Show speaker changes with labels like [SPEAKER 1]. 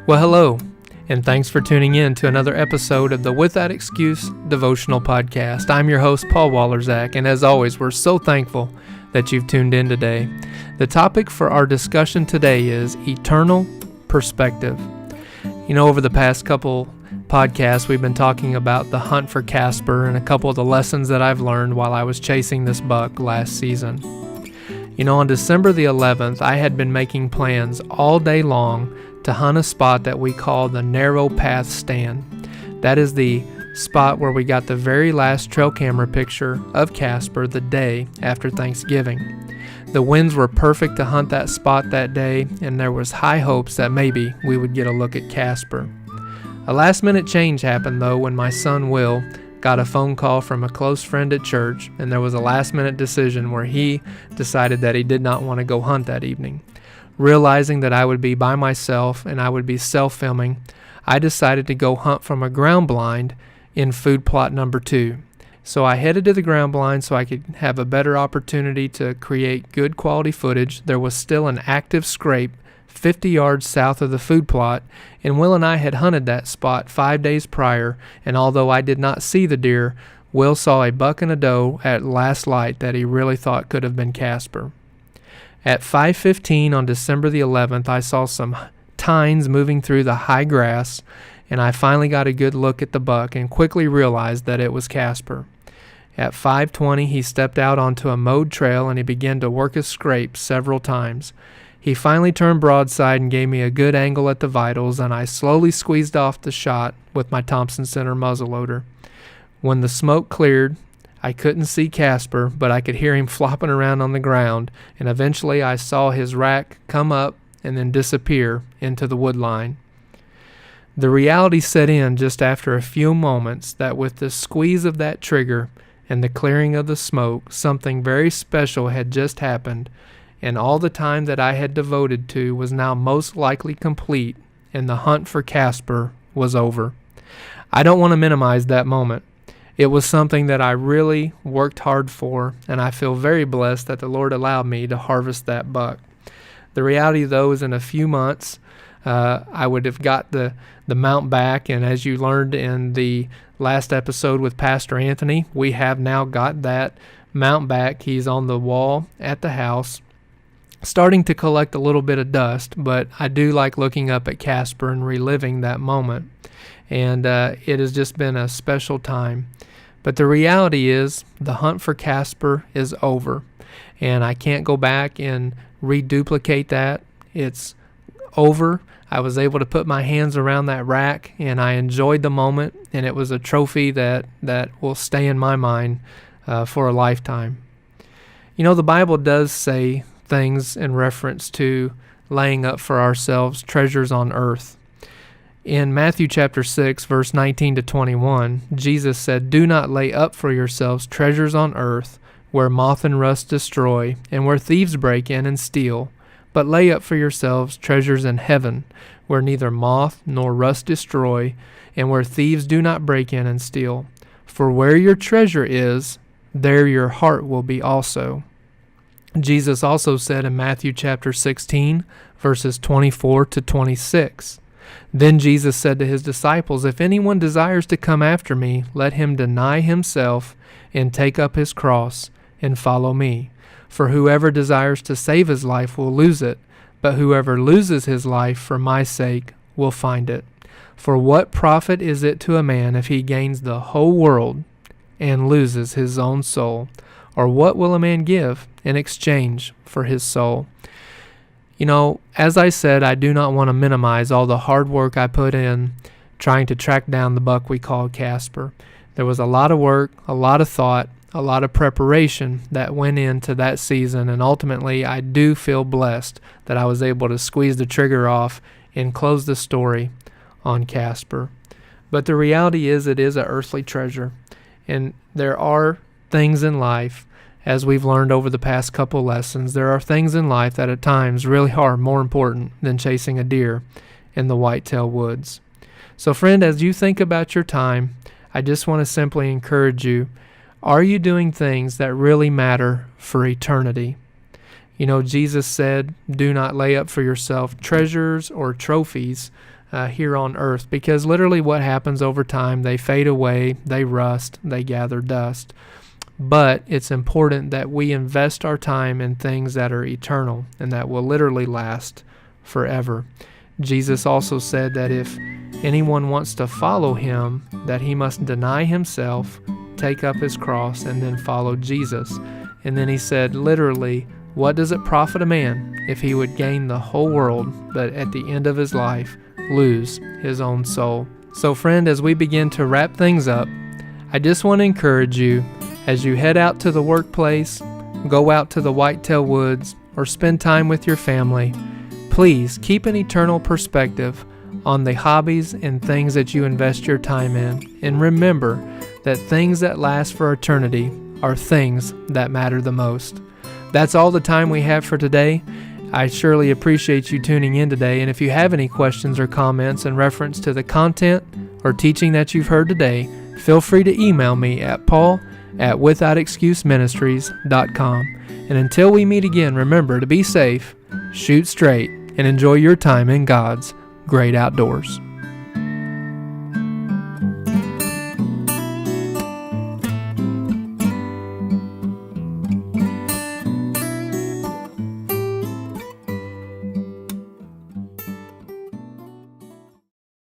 [SPEAKER 1] Well, hello, and thanks for tuning in to another episode of the Without Excuse Devotional Podcast. I'm your host, Paul Wallerzak, and as always, we're so thankful that you've tuned in today. The topic for our discussion today is eternal perspective. You know, over the past couple podcasts, we've been talking about the hunt for Casper and a couple of the lessons that I've learned while I was chasing this buck last season. You know, on December the 11th, I had been making plans all day long to hunt a spot that we call the Narrow Path Stand. That is the spot where we got the very last trail camera picture of Casper the day after Thanksgiving. The winds were perfect to hunt that spot that day, and there was high hopes that maybe we would get a look at Casper. A last-minute change happened, though, when my son Will got a phone call from a close friend at church, and there was a last-minute decision where he decided that he did not want to go hunt that evening. Realizing that I would be by myself and I would be self-filming, I decided to go hunt from a ground blind in food plot number 2. So I headed to the ground blind so I could have a better opportunity to create good quality footage. There was still an active scrape 50 yards south of the food plot, and Will and I had hunted that spot 5 days prior, and although I did not see the deer, Will saw a buck and a doe at last light that he really thought could have been Casper. At 5:15 on December the 11th, I saw some tines moving through the high grass, and I finally got a good look at the buck and quickly realized that it was Casper. At 5:20, he stepped out onto a mowed trail and he began to work his scrape several times. He finally turned broadside and gave me a good angle at the vitals, and I slowly squeezed off the shot with my Thompson Center muzzleloader. When the smoke cleared, I couldn't see Casper, but I could hear him flopping around on the ground, and eventually I saw his rack come up and then disappear into the wood line. The reality set in just after a few moments that with the squeeze of that trigger and the clearing of the smoke, something very special had just happened, and all the time that I had devoted to was now most likely complete, and the hunt for Casper was over. I don't want to minimize that moment. It was something that I really worked hard for, and I feel very blessed that the Lord allowed me to harvest that buck. The reality, though, is in a few months, I would have got the mount back, and as you learned in the last episode with Pastor Anthony, we have now got that mount back. He's on the wall at the house, starting to collect a little bit of dust, but I do like looking up at Casper and reliving that moment, and it has just been a special time. But the reality is the hunt for Casper is over, and I can't go back and reduplicate that. It's over. I was able to put my hands around that rack, and I enjoyed the moment, and it was a trophy that will stay in my mind for a lifetime. You know, the Bible does say things in reference to laying up for ourselves treasures on earth. In Matthew chapter 6, verse 19 to 21, Jesus said, "Do not lay up for yourselves treasures on earth, where moth and rust destroy, and where thieves break in and steal. But lay up for yourselves treasures in heaven, where neither moth nor rust destroy, and where thieves do not break in and steal. For where your treasure is, there your heart will be also." Jesus also said in Matthew chapter 16, verses 24 to 26, "Then Jesus said to his disciples, If anyone desires to come after me, let him deny himself and take up his cross and follow me. For whoever desires to save his life will lose it, but whoever loses his life for my sake will find it. For what profit is it to a man if he gains the whole world and loses his own soul? Or what will a man give in exchange for his soul?" You know, as I said, I do not want to minimize all the hard work I put in trying to track down the buck we called Casper. There was a lot of work, a lot of thought, a lot of preparation that went into that season, and ultimately I do feel blessed that I was able to squeeze the trigger off and close the story on Casper. But the reality is it is an earthly treasure, and there are things in life, as we've learned over the past couple lessons, there are things in life that at times really are more important than chasing a deer in the whitetail woods. So friend, as you think about your time, I just want to simply encourage you, are you doing things that really matter for eternity? You know, Jesus said, do not lay up for yourself treasures or trophies here on earth, because literally what happens over time, they fade away, they rust, they gather dust. But it's important that we invest our time in things that are eternal and that will literally last forever. Jesus also said that if anyone wants to follow him, that he must deny himself, take up his cross, and then follow Jesus. And then he said, literally, what does it profit a man if he would gain the whole world, but at the end of his life lose his own soul? So friend, as we begin to wrap things up, I just want to encourage you, as you head out to the workplace, go out to the whitetail woods, or spend time with your family, please keep an eternal perspective on the hobbies and things that you invest your time in. And remember that things that last for eternity are things that matter the most. That's all the time we have for today. I surely appreciate you tuning in today. And if you have any questions or comments in reference to the content or teaching that you've heard today, feel free to email me at paul@withoutexcuseministries.com. And until we meet again, remember to be safe, shoot straight, and enjoy your time in God's great outdoors.